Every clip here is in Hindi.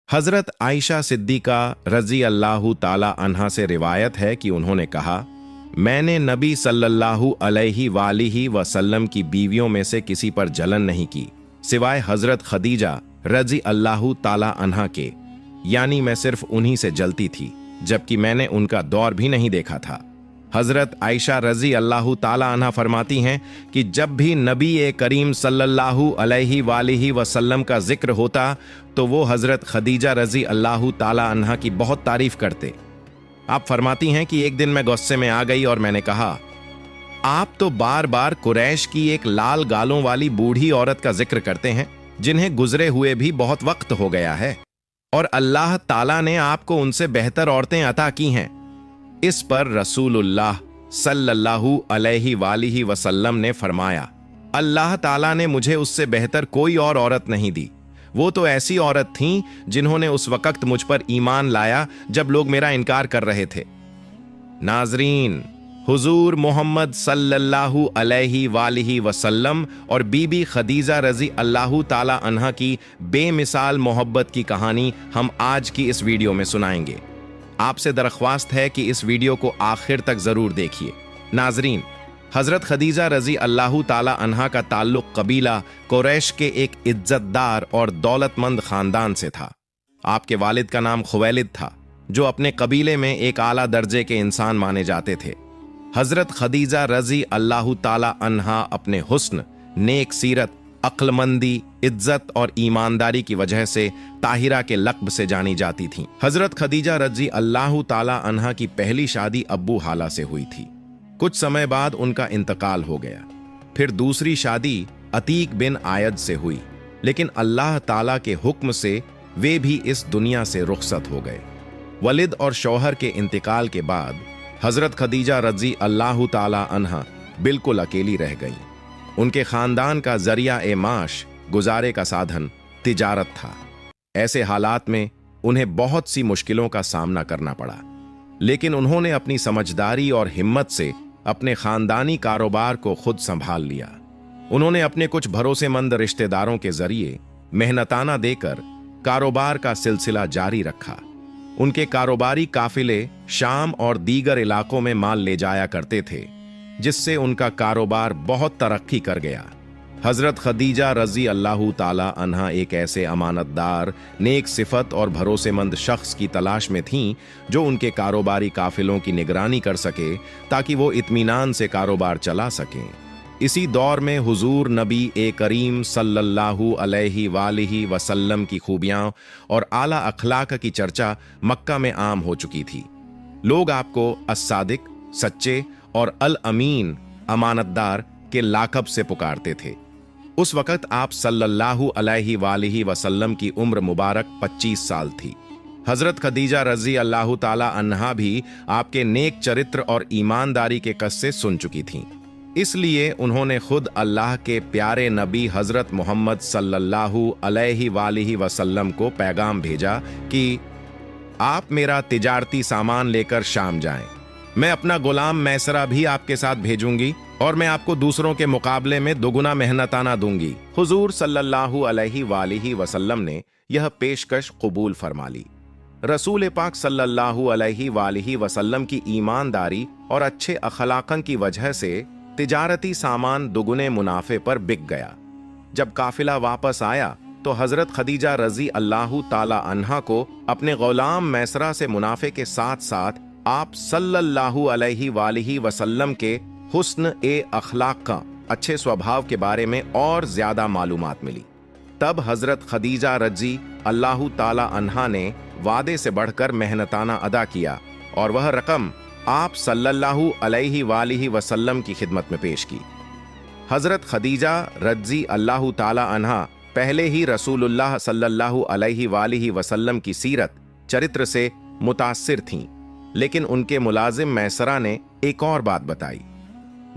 हजरत आयशा सिद्दीका रजी अल्लाह ताला अन्हा से रिवायत है कि उन्होंने कहा, मैंने नबी सल्लल्लाहु अलैहि वालिहि वसल्लम की बीवियों में से किसी पर जलन नहीं की सिवाय हजरत खदीजा रजी अल्लाह ताला अन्हा के, यानी मैं सिर्फ उन्हीं से जलती थी, जबकि मैंने उनका दौर भी नहीं देखा था। हजरत आयशा रजी अल्लाह ताला अन्हा फरमाती हैं कि जब भी नबी करीम सल्लल्लाहु अलैहि वालिहि वसल्लम का जिक्र होता तो वो हजरत खदीजा रजी अल्लाह ताला अन्हा की बहुत तारीफ करते। आप फरमाती हैं कि एक दिन मैं गुस्से में आ गई और मैंने कहा, आप तो बार बार कुरैश की एक लाल गालों वाली बूढ़ी औरत का जिक्र करते हैं जिन्हें गुजरे हुए भी बहुत वक्त हो गया है, और अल्लाह ताला ने आपको उनसे बेहतर औरतें अता की हैं। इस पर रसूलुल्लाह सल्लल्लाहु अलैहि वालिहि वसल्लम ने फरमाया, अल्लाह ताला ने मुझे उससे बेहतर कोई और औरत नहीं दी। वो तो ऐसी औरत थीं जिन्होंने उस वक्त मुझ पर ईमान लाया जब लोग मेरा इनकार कर रहे थे। नाजरीन, हुजूर मोहम्मद सल्लल्लाहु अलैहि वालिहि वसल्लम और बीबी खदीजा रजी अल्लाह ताला अन्हा की बेमिसाल मोहब्बत की कहानी हम आज की इस वीडियो में सुनाएंगे। आपसे दरख्वास्त है कि इस वीडियो को आखिर तक जरूर देखिए। नाजरीन, हजरत खदीजा रजी अल्लाह ताला अन्हा का ताल्लुक कबीला कुरैश के एक इज्जतदार और दौलतमंद खानदान से था। आपके वालिद का नाम खुवैलिद था, जो अपने कबीले में एक आला दर्जे के इंसान माने जाते थे। हजरत खदीजा रजी अल्लाह ताला अन्हा अपने हुस्न, नेक सीरत, अक्लमंदी, इज्जत और ईमानदारी की वजह से ताहिरा के लक़्ब से जानी जाती थीं। हजरत खदीजा रजी अल्लाह ताला अन्हा की पहली शादी अब्बू हाला से हुई थी। कुछ समय बाद उनका इंतकाल हो गया। फिर दूसरी शादी अतीक बिन आयद से हुई, लेकिन अल्लाह ताला के हुक्म से वे भी इस दुनिया से रुखसत हो गए। वलिद और शौहर के इंतकाल के बाद हजरत खदीजा रजी अल्लाह ताला अन्हा बिल्कुल अकेली रह गईं। उनके खानदान का जरिया माश, गुजारे का साधन तिजारत था। ऐसे हालात में उन्हें बहुत सी मुश्किलों का सामना करना पड़ा, लेकिन उन्होंने अपनी समझदारी और हिम्मत से अपने खानदानी कारोबार को खुद संभाल लिया। उन्होंने अपने कुछ भरोसेमंद रिश्तेदारों के जरिए मेहनताना देकर कारोबार का सिलसिला जारी रखा। उनके कारोबारी काफिले शाम और दीगर इलाकों में माल ले जाया करते थे, जिससे उनका कारोबार बहुत तरक्की कर गया। हजरत खदीजा रजी अल्लाह ताला अन्हा एक ऐसे अमानतदार, नेक सिफत और भरोसेमंद शख्स की तलाश में थीं जो उनके कारोबारी काफिलों की निगरानी कर सके ताकि वो इत्मीनान से कारोबार चला सकें। इसी दौर में हुजूर नबी करीम सल्लल्लाहु अलैहि वालिहि वसल्लम की खूबियां और आला अखलाक की चर्चा मक्का में आम हो चुकी थी। लोग आपको अस्सादिक, सच्चे और अल अमीन, अमानतदार के लाकब से पुकारते थे। उस वक़्त आप सल्लल्लाहु अलैहि वालिहि वसल्लम की उम्र मुबारक 25 साल थी। हजरत खदीजा रजी अल्लाह ताला अन्हा भी आपके नेक चरित्र और ईमानदारी के किस्से सुन चुकी थीं। इसलिए उन्होंने खुद अल्लाह के प्यारे नबी हजरत मोहम्मद सल्लल्लाहु अलैहि वालिहि वसल्लम को पैगाम भेजा कि आप मेरा तिजारती सामान लेकर शाम जाएं। मैं अपना गुलाम मैसरा भी आपके साथ भेजूंगी और मैं आपको दूसरों के मुकाबले में दोगुना मेहनताना दूंगी। हुजूर सल्लल्लाहु अलैहि वालिहि वसल्लम ने यह पेशकश कबूल फरमा ली। रसूल पाक सल्लल्लाहु अलैहि वालिहि वसल्लम की ईमानदारी और अच्छे अखलाकन की वजह से तिजारती सामान दुगुने मुनाफे पर बिक गया। जब काफिला वापस आया तो हजरत खदीजा रजी अल्लाह ताला अन्हा को अपने गुलाम मैसरा से मुनाफे के साथ साथ आप सल्लल्लाहु अलैहि वालिहि वसल्लम के हुस्न अखलाक का, अच्छे स्वभाव के बारे में और ज्यादा मालूमात मिली। तब हजरत खदीजा रजी अल्लाह ताला अन्हा ने वादे से बढ़कर मेहनताना अदा किया और वह रकम आप सल्लल्लाहु अलैहि वालिहि वसल्लम की खिदमत में पेश की। हजरत खदीजा रजी अल्लाह ताला अन्हा पहले ही रसूलुल्लाह सल्लल्लाहु अलैहि वालिहि वसल्लम की सीरत, चरित्र से मुतासिर थीं, लेकिन उनके मुलाजिम मैसरा ने एक और बात बताई।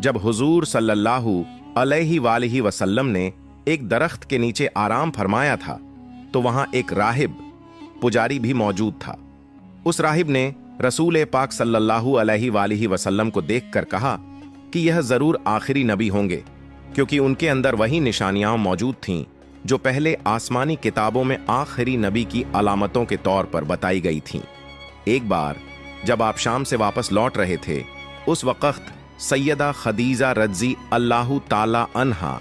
जब हुजूर सल्लल्लाहु अलैहि वालिहि वसल्लम ने एक दरख्त के नीचे आराम फरमाया था तो वहां एक राहिब, पुजारी भी मौजूद था। उस राहिब ने रसूल पाक सल्लल्लाहु अलैहि वालिहि वसल्लम को देखकर कहा कि यह जरूर आखिरी नबी होंगे, क्योंकि उनके अंदर वही निशानियां मौजूद थीं जो पहले आसमानी किताबों में आखिरी नबी की अलामतों के तौर पर बताई गई थीं। एक बार जब आप शाम से वापस लौट रहे थे, उस वक्त सैयदा खदीजा रज़ी अल्लाहु ताला अन्हा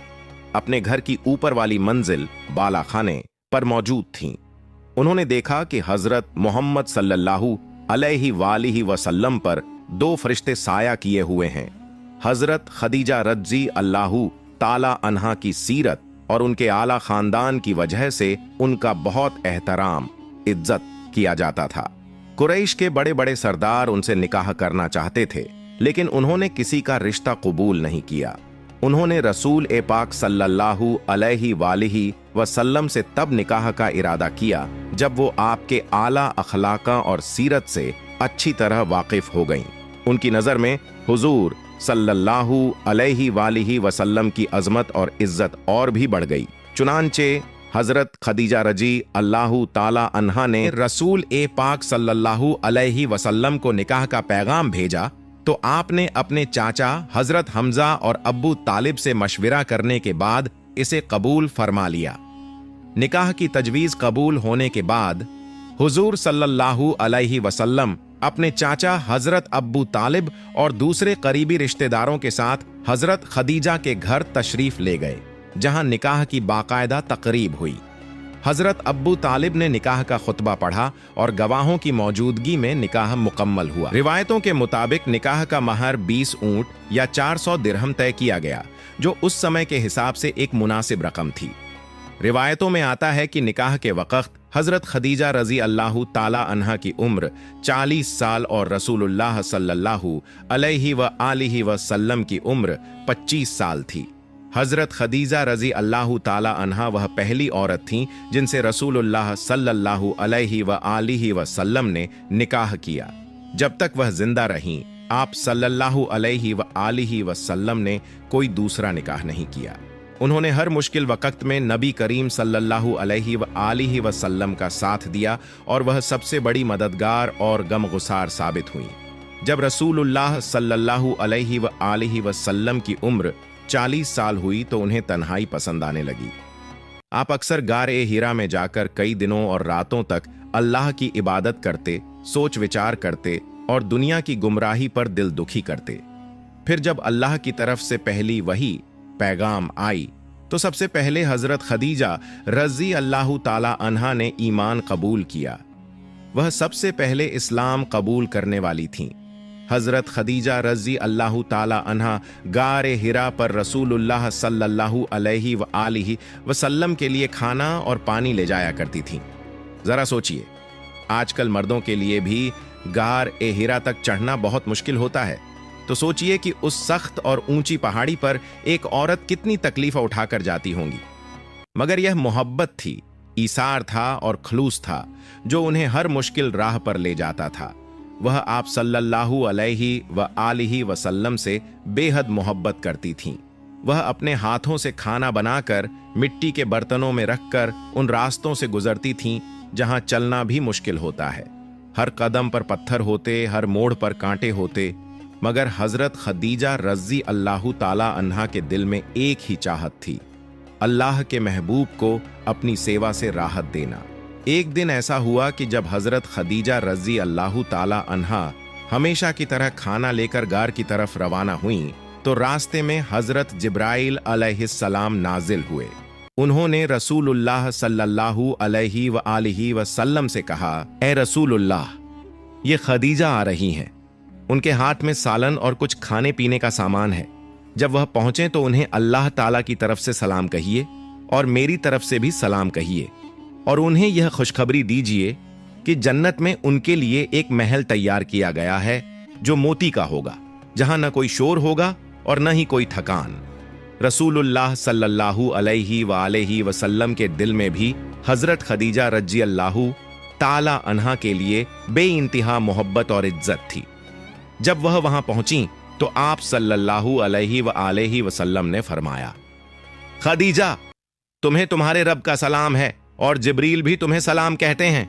अपने घर की ऊपर वाली मंजिल बाला खाने पर मौजूद थीं। उन्होंने देखा कि हजरत मोहम्मद सल्लल्लाहु अलैहि वसल्लम पर दो फरिश्ते साया किए हुए हैं। हजरत खदीजा रज़ी अल्लाहु ताला अन्हा की सीरत और उनके आला खानदान की वजह से उनका बहुत एहतराम, इज्जत किया जाता था। कुरैश के बड़े बड़े सरदार उनसे निकाह करना चाहते थे, लेकिन उन्होंने किसी का रिश्ता कबूल नहीं किया। उन्होंने रसूल ए पाक सल्लल्लाहु अलैहि वसल्लम से तब निकाह का इरादा किया जब वो आपके आला अखलाका और सीरत से अच्छी तरह वाकिफ हो गईं। उनकी नजर में हुजूर सल्लल्लाहु अलैहि वसल्लम की अजमत और इज्जत और भी बढ़ गई। चुनांचे हजरत खदीजा रजी अल्लाहु ताला अन्हा ने रसूल ए पाक सल्लल्लाहु अलैहि वसल्लम को निकाह का पैगाम भेजा तो आपने अपने चाचा हजरत हमजा और अब्बू तालिब से मशविरा करने के बाद इसे कबूल फरमा लिया। निकाह की तजवीज कबूल होने के बाद हुजूर सल्लल्लाहु अलैहि वसल्लम अपने चाचा हजरत अब्बू तालिब और दूसरे करीबी रिश्तेदारों के साथ हजरत खदीजा के घर तशरीफ ले गए, जहां निकाह की बाकायदा तकरीब हुई। हजरत अब्बू तालिब ने निकाह का खुतबा पढ़ा और गवाहों की मौजूदगी में निकाह मुकम्मल हुआ। रिवायतों के मुताबिक निकाह का महर 20 ऊंट या 400 दिरहम तय किया गया, जो उस समय के हिसाब से एक मुनासिब रकम थी। रिवायतों में आता है कि निकाह के वक्त हजरत खदीजा रजी अल्लाहु ताला अन्हा की उम्र 40 साल और रसूलुल्लाह सल्लल्लाहु अलैहि वसल्लम की उम्र 25 साल थी। हजरत खदीजा रजी अल्लाहु ताला अन्हा वह पहली औरत थीं जिनसे रसूलुल्लाह सल्लल्लाहु अलैहि वसल्लम ने निकाह किया। जब तक वह जिंदा रहीं, आप सल्लल्लाहु अलैहि वसल्लम ने कोई दूसरा निकाह नहीं किया। उन्होंने हर मुश्किल वक्त में नबी करीम सल्लल्लाहु अलैहि वसल्लम का साथ दिया और वह सबसे बड़ी मददगार और गमगुसार साबित हुई। जब रसूलुल्लाह सल्लल्लाहु अलैहि वसल्लम की उम्र 40 साल हुई तो उन्हें तन्हाई पसंद आने लगी। आप अक्सर गार-ए हिरा में जाकर कई दिनों और रातों तक अल्लाह की इबादत करते, सोच विचार करते और दुनिया की गुमराही पर दिल दुखी करते। फिर जब अल्लाह की तरफ से पहली वही पैगाम आई तो सबसे पहले हजरत खदीजा रजी अल्लाहु ताला अन्हा ने ईमान कबूल किया। वह सबसे पहले इस्लाम कबूल करने वाली थीं। हजरत खदीजा रजी अल्लाहु ताला अन्हा गारे हिरा पर रसूलुल्लाह सल्लल्लाहु अलैहि वसल्लम के लिए खाना और पानी ले जाया करती थीं। जरा सोचिए, आजकल मर्दों के लिए भी गार ए हिरा तक चढ़ना बहुत मुश्किल होता है, तो सोचिए कि उस सख्त और ऊंची पहाड़ी पर एक औरत कितनी तकलीफें उठाकर जाती होंगी। मगर यह मोहब्बत थी, ईसार था और खलूस था जो उन्हें हर मुश्किल राह पर ले जाता था। वह आप सल्लल्लाहु अलैहि वसल्लम से बेहद मोहब्बत करती थीं। वह अपने हाथों से खाना बनाकर मिट्टी के बर्तनों में रखकर उन रास्तों से गुजरती थीं जहां चलना भी मुश्किल होता है। हर कदम पर पत्थर होते, हर मोड़ पर कांटे होते, मगर हजरत खदीजा रजी अल्लाहु ताला अन्हा के दिल में एक ही चाहत थी, अल्लाह के महबूब को अपनी सेवा से राहत देना। एक दिन ऐसा हुआ कि जब हजरत खदीजा रजी अल्लाहु ताला अन्हा हमेशा की तरह खाना लेकर गार की तरफ रवाना हुईं, तो रास्ते में हजरत जिब्राइल अलैहिस्सलाम नाजिल हुए। उन्होंने रसूलुल्लाह सल्लल्लाहु अलैहि वसल्लम से कहा, ए रसूलुल्लाह, ये खदीजा आ रही हैं। उनके हाथ में सालन और कुछ खाने पीने का सामान है। जब वह पहुंचे तो उन्हें अल्लाह ताला की तरफ से सलाम कहिए और मेरी तरफ से भी सलाम कहिए, और उन्हें यह खुशखबरी दीजिए कि जन्नत में उनके लिए एक महल तैयार किया गया है जो मोती का होगा, जहां न कोई शोर होगा और न ही कोई थकान। रसूलुल्लाह सल्लल्लाहु अलैहि वसल्लम के दिल में भी हजरत खदीजा रजी अल्लाहु ताला अन्हा के लिए बेइंतहा मोहब्बत और इज्जत थी। जब वह वहां पहुंची तो आप सल्लल्लाहु अलैहि वसल्लम ने फरमाया, खदीजा, तुम्हें तुम्हारे रब का सलाम है और जिब्रील भी तुम्हें सलाम कहते हैं।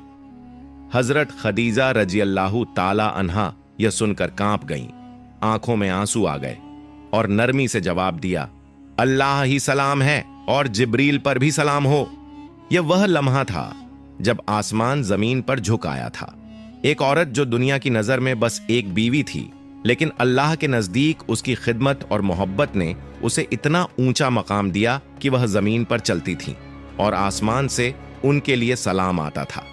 हजरत खदीजा रजी अल्लाहु ताला अन्हा यह सुनकर कांप गईं, आंखों में आंसू आ गए और नरमी से जवाब दिया, अल्लाह ही सलाम है और जिब्रील पर भी सलाम हो। यह वह लम्हा था जब आसमान जमीन पर झुक आया था। एक औरत जो दुनिया की नजर में बस एक बीवी थी, लेकिन अल्लाह के नजदीक उसकी खिदमत और मोहब्बत ने उसे इतना ऊंचा मकाम दिया कि वह जमीन पर चलती थी और आसमान से उनके लिए सलाम आता था।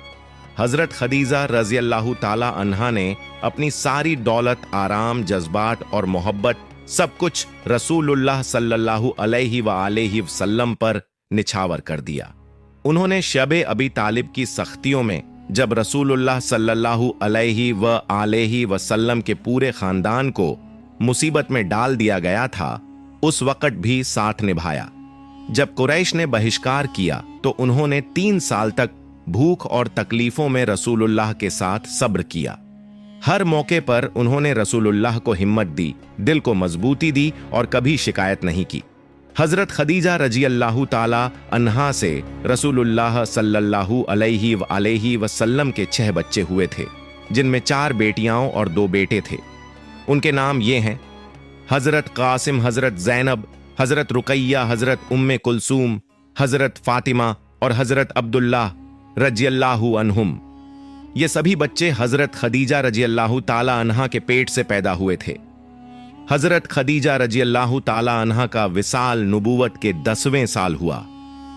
हजरत खदीजा रजी अल्लाह ताला अन्हा ने अपनी सारी दौलत, आराम, जज्बात और मोहब्बत सब कुछ रसूलुल्लाह सल्लल्लाहु अलैहि व आलिहि वसल्लम पर निछावर कर दिया। उन्होंने शबे अबी तालिब की सख्तियों में, जब रसूलुल्लाह सल्लल्लाहु अलैहि व आलिहि वसल्लम के पूरे खानदान को मुसीबत में डाल दिया गया था, उस वक़्त भी साथ निभाया। जब कुरैश ने बहिष्कार किया तो उन्होंने 3 साल तक भूख और तकलीफों में रसूलुल्लाह के साथ सब्र किया। हर मौके पर उन्होंने रसूलुल्लाह को हिम्मत दी, दिल को मजबूती दी और कभी शिकायत नहीं की। हजरत खदीजा रजी अल्लाह ताला अन्हा से रसूलुल्लाह सल्लल्लाहु अलैहि वसल्लम के 6 बच्चे हुए थे, जिनमें 4 बेटियां और 2 बेटे थे। उनके नाम ये हैं: हजरत कासिम, हजरत जैनब, हजरत रुकैया, हजरत उम्मे कुलसूम, हजरत फातिमा और हजरत अब्दुल्लाह रजियल्लाहु अन्हुम। ये सभी बच्चे हजरत खदीजा रजियल्लाहु ताला अन्हा के पेट से पैदा हुए थे। हजरत खदीजा रजियल्लाहु ताला अन्हा का विसाल नबूवत के 10वें साल हुआ।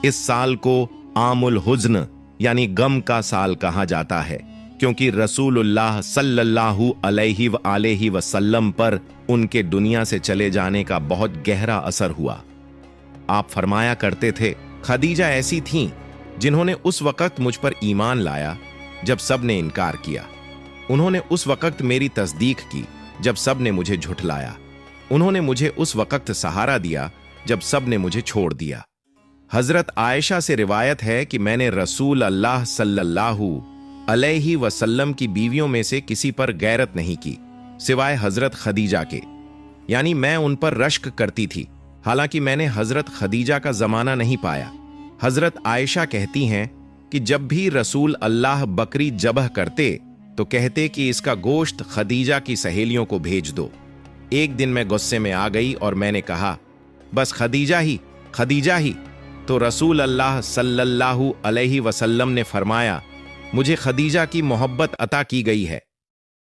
इस साल को आमुल हुज्न यानी गम का साल कहा जाता है, क्योंकि रसूलुल्लाह सल्लल्लाहु अलैहि वसल्लम पर उनके दुनिया से चले जाने का बहुत गहरा असर हुआ। आप फरमाया करते थे, खदीजा ऐसी थीं जिन्होंने उस वक़्त मुझ पर ईमान लाया जब सब ने इनकार किया। उन्होंने उस वक़्त मेरी तस्दीक की जब सब ने मुझे झुठलाया। उन्होंने मुझे उस वक़्त सहारा दिया जब सब ने मुझे छोड़ दिया। हजरत आयशा से रिवायत है कि मैंने रसूल अल्लाह सल्लल्लाहु अलैहि वसल्लम की बीवियों में से किसी पर गैरत नहीं की सिवाय हजरत खदीजा के, यानी मैं उन पर रश्क करती थी। हालांकि मैंने हजरत खदीजा का जमाना नहीं पाया। हजरत आयशा कहती हैं कि जब भी रसूल अल्लाह बकरी जबह करते तो कहते कि इसका गोश्त खदीजा की सहेलियों को भेज दो। एक दिन मैं गुस्से में आ गई और मैंने कहा, बस खदीजा ही, खदीजा ही। तो रसूल अल्लाह सल्लल्लाहु अलैहि वसल्लम ने फरमाया, मुझे खदीजा की मोहब्बत अता की गई है।